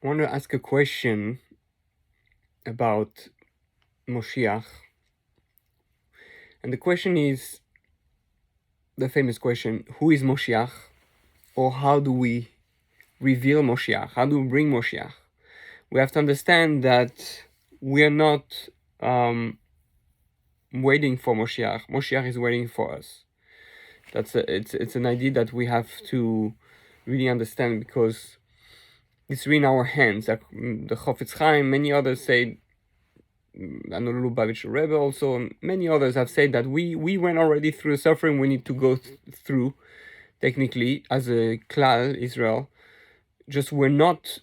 I want to ask a question about Moshiach. And the question is the famous question, who is Moshiach? Or how do we reveal Moshiach? How do we bring Moshiach? We have to understand that we are not waiting for Moshiach. Moshiach is waiting for us. It's an idea that we have to really understand, because it's really in our hands. Like the Chofetz Chaim, many others say, and the Lubavitcher Rebbe also, and many others have said that we went already through the suffering we need to go through, technically, as a Klal Israel. Just we're not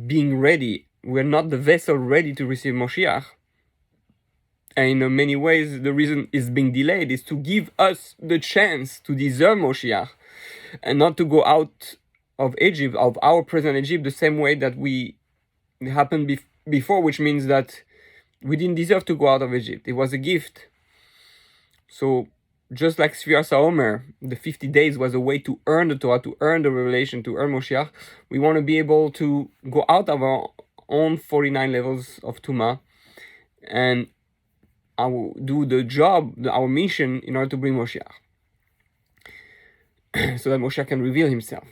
being ready. We're not the vessel ready to receive Moshiach. And in many ways, the reason it's being delayed is to give us the chance to deserve Moshiach, and not to go out of Egypt, of our present Egypt, the same way that we happened before, which means that we didn't deserve to go out of Egypt. It was a gift. So just like Sfiras HaOmer, the 50 days was a way to earn the Torah, to earn the revelation, to earn Moshiach. We want to be able to go out of our own 49 levels of Tumah and do the job, our mission, in order to bring Moshiach, so that Moshiach can reveal himself.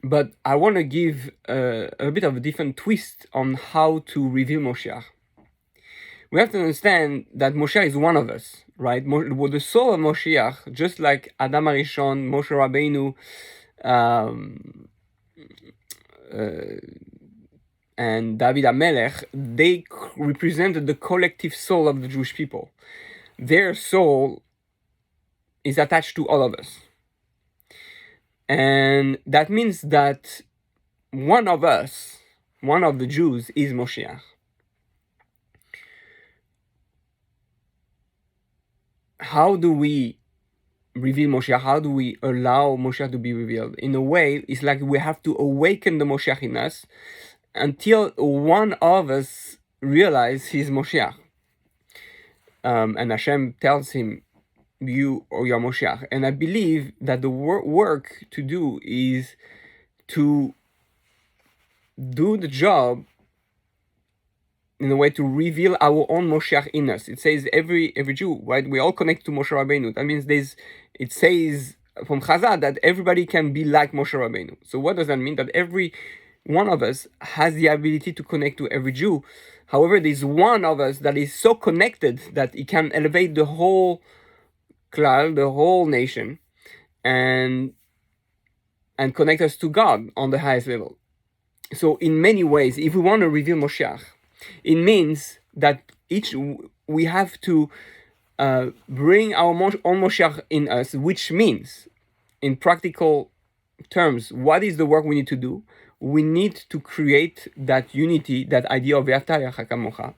But I want to give a bit of a different twist on how to reveal Moshiach. We have to understand that Moshe is one of us, right? The soul of Moshiach, just like Adam HaRishon, Moshe Rabbeinu, and David HaMelech, they represented the collective soul of the Jewish people. Their soul is attached to all of us. And that means that one of us, one of the Jews, is Moshiach. How do we reveal Moshiach? How do we allow Moshiach to be revealed? In a way, it's like we have to awaken the Moshiach in us until one of us realize he's Moshiach. And Hashem tells him, you are Moshiach. And I believe that the work to do is to do the job in a way to reveal our own Moshiach in us. It says every Jew, right? We all connect to Moshe Rabbeinu. That means it says from Chazal that everybody can be like Moshe Rabbeinu. So what does that mean? That every one of us has the ability to connect to every Jew. However, there's one of us that is so connected that it can elevate the whole klal, the whole nation, and connect us to God on the highest level. So in many ways, if we want to reveal Moshiach, it means that we have to bring our own Moshiach in us, which means, in practical terms, what is the work we need to do? We need to create that unity, that idea of Ve'afta L'Reacha Kamocha.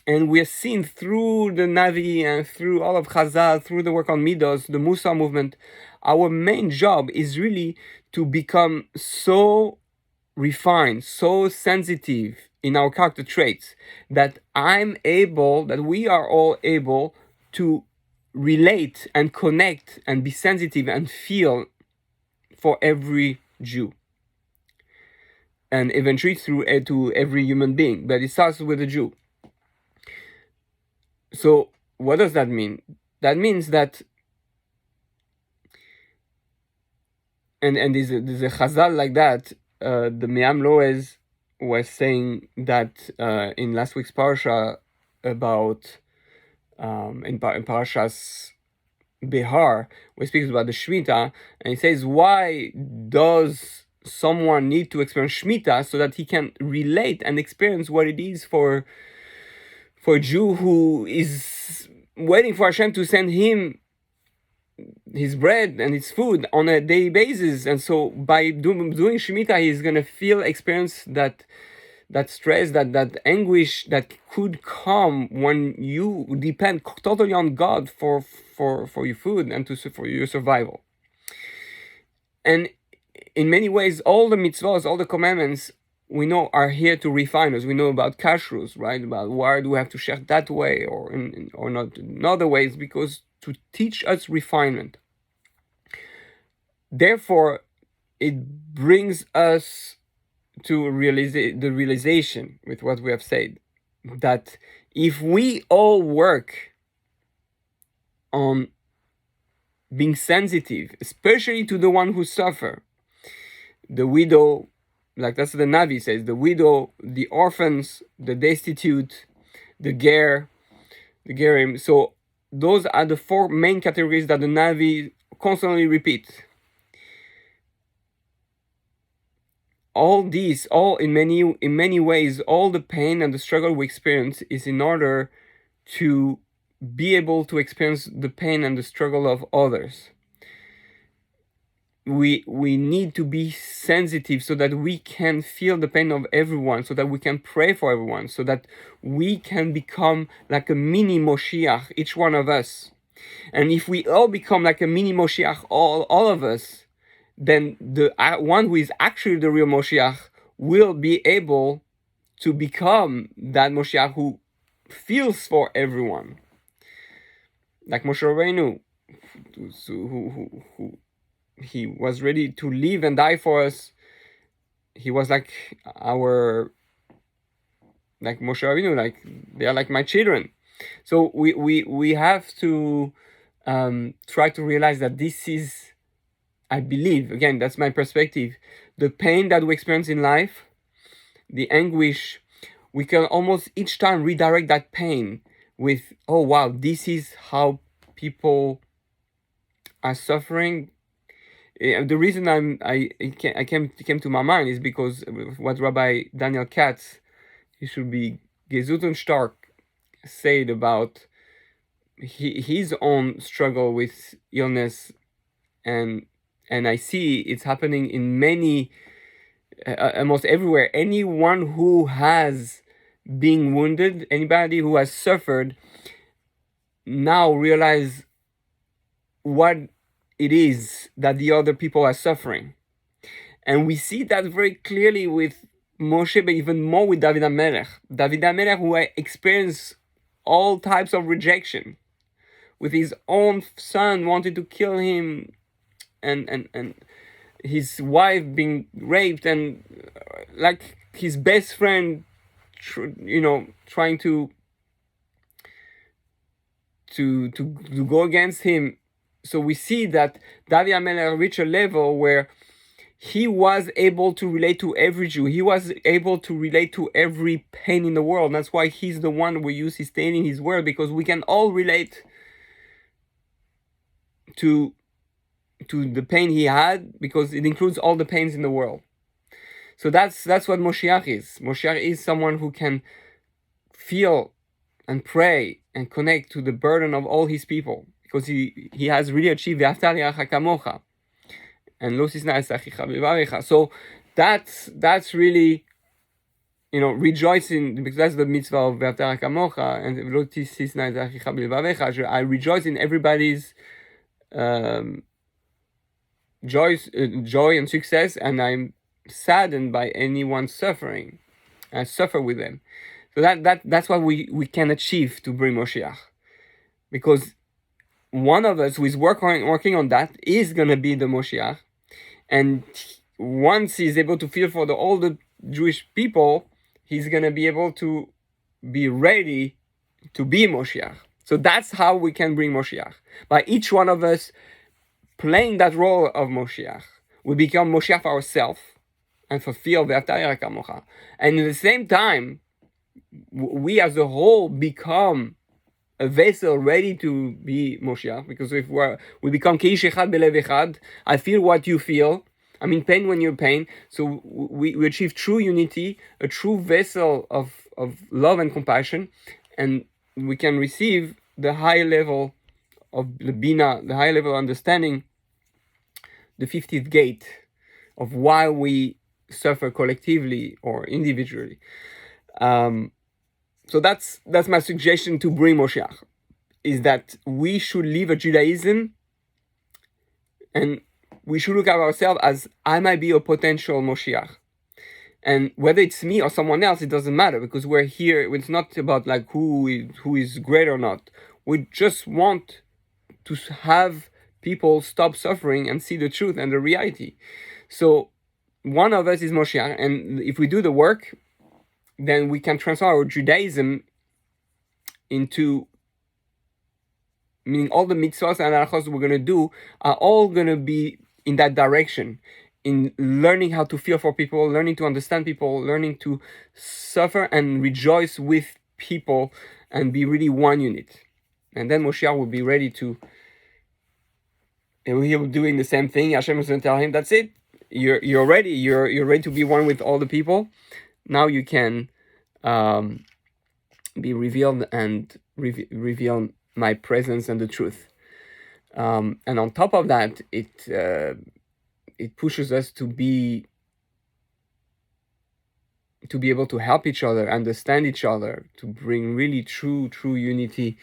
And we are seen through the Navi and through all of Chazal, through the work on Midos, the Musa movement. Our main job is really to become so refined, so sensitive in our character traits that we are all able to relate and connect and be sensitive and feel for every Jew, and eventually to every human being. But it starts with a Jew. So what does that mean? That means that, and there's a Chazal like that. The Me'am Loez was saying that in last week's parasha about in Parashas Behar, where he speaks about the Shemitah, and he says, why does someone need to experience Shemitah so that he can relate and experience what it is for a Jew who is waiting for Hashem to send him his bread and his food on a daily basis. And so by doing Shemitah, he's going to experience that stress, that anguish that could come when you depend totally on God for your food and for your survival. And in many ways, all the mitzvahs, all the commandments, we know are here to refine us. We know about kashrus, right? About why do we have to shech that way or not in other ways, because to teach us refinement. Therefore, it brings us to the realization with what we have said, that if we all work on being sensitive, especially to the one who suffer, the widow, like that's what the Navi says, the widow, the orphans, the destitute, the ger, the gerim. So those are the four main categories that the Navi constantly repeat. All these, all in many ways, all the pain and the struggle we experience is in order to be able to experience the pain and the struggle of others. We need to be sensitive so that we can feel the pain of everyone, so that we can pray for everyone, so that we can become like a mini-Moshiach, each one of us. And if we all become like a mini-Moshiach, all of us, then the one who is actually the real Moshiach will be able to become that Moshiach who feels for everyone. Like Moshe Rabbeinu, who he was ready to live and die for us. He was like Moshe Rabbeinu, like they are like my children. So we have to try to realize that this is, I believe, again, that's my perspective, the pain that we experience in life, the anguish, we can almost each time redirect that pain with, oh wow, this is how people are suffering. The reason I came to my mind is because what Rabbi Daniel Katz, he should be Gesundung stark, said about his own struggle with illness, and I see it's happening in many, almost everywhere. Anyone who has been wounded, anybody who has suffered, now realize what it is that the other people are suffering. And we see that very clearly with Moshe, but even more with David HaMelech. David HaMelech, who experienced all types of rejection, with his own son wanting to kill him, and his wife being raped, and like his best friend, trying to go against him. So we see that David HaMelech reached a level where he was able to relate to every Jew. He was able to relate to every pain in the world. And that's why he's the one we use his name in his word, because we can all relate to the pain he had, because it includes all the pains in the world. So that's what Moshiach is. Moshiach is someone who can feel and pray and connect to the burden of all his people, because he has really achieved V'ahavta li'arecha kamocha and lo tisna es achicha b'levavecha. So that's really, rejoicing, because that's the mitzvah of V'ahavta li'arecha kamocha and lo tisna es achicha b'levavecha. I rejoice in everybody's joy and success, and I'm saddened by anyone's suffering. I suffer with them. So that's what we can achieve to bring Moshiach, because one of us who is working on that is going to be the Moshiach, and once he's able to feel for all the Jewish people, he's going to be able to be ready to be Moshiach. So that's how we can bring Moshiach. By each one of us playing that role of Moshiach, we become Moshiach ourselves and fulfill V'ahavta li'arecha kamocha. And at the same time, we as a whole become a vessel ready to be Moshiach, because if we become Keish Echad Belev Echad, I feel what you feel, I'm in pain when you're in pain, so we achieve true unity, a true vessel of love and compassion, and we can receive the high level of the Bina, the high level of understanding, the 50th gate of why we suffer collectively or individually. So that's my suggestion to bring Moshiach, is that we should live a Judaism, and we should look at ourselves as, I might be a potential Moshiach. And whether it's me or someone else, it doesn't matter, because we're here. It's not about like who is great or not. We just want to have people stop suffering and see the truth and the reality. So one of us is Moshiach, and if we do the work, then we can transform our Judaism into, meaning all the mitzvahs and halachos we're going to do are all going to be in that direction, in learning how to feel for people, learning to understand people, learning to suffer and rejoice with people and be really one unit. And then Moshiach will be ready to, and he'll be doing the same thing. Hashem is going to tell him, that's it, you're ready, you're ready to be one with all the people. Now you can be revealed and reveal my presence and the truth. And on top of that, it pushes us to be able to help each other, understand each other, to bring really true unity.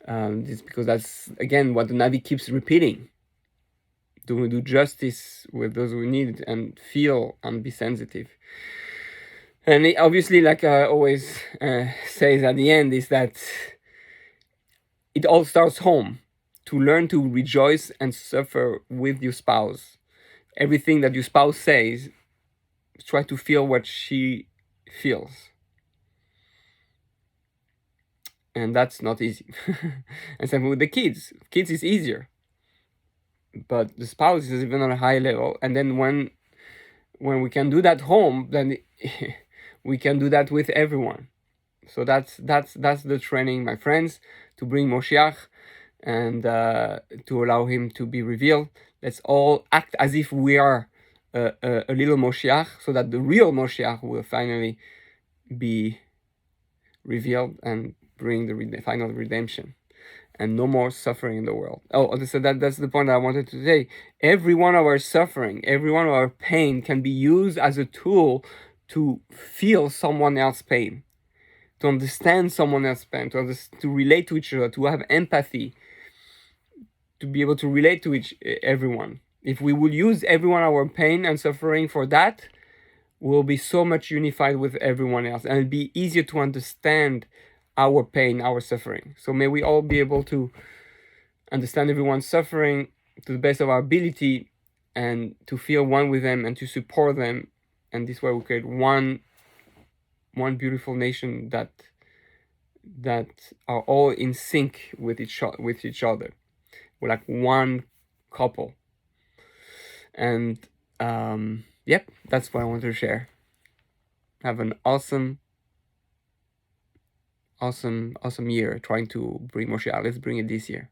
It's because that's again what the Navi keeps repeating. Do justice with those who need it, and feel and be sensitive. And obviously, like I always says at the end, is that it all starts home. To learn to rejoice and suffer with your spouse. Everything that your spouse says, try to feel what she feels. And that's not easy. And same with the kids. Kids is easier. But the spouse is even on a high level. And then when we can do that home, then we can do that with everyone. So that's the training, my friends, to bring Moshiach and to allow him to be revealed. Let's all act as if we are a little Moshiach, so that the real Moshiach will finally be revealed and bring the final redemption. And no more suffering in the world. Oh, so that's the point I wanted to say. Every one of our suffering, every one of our pain can be used as a tool to feel someone else's pain, to understand someone else's pain, to relate to each other, to have empathy, to be able to relate to everyone. If we will use everyone our pain and suffering for that, we'll be so much unified with everyone else, and it'll be easier to understand our pain, our suffering. So may we all be able to understand everyone's suffering to the best of our ability, and to feel one with them and to support them. And this way we create one beautiful nation that are all in sync with each other. We're like one couple. And yep, that's what I wanted to share. Have an awesome year trying to bring Moshe. Let's bring it this year.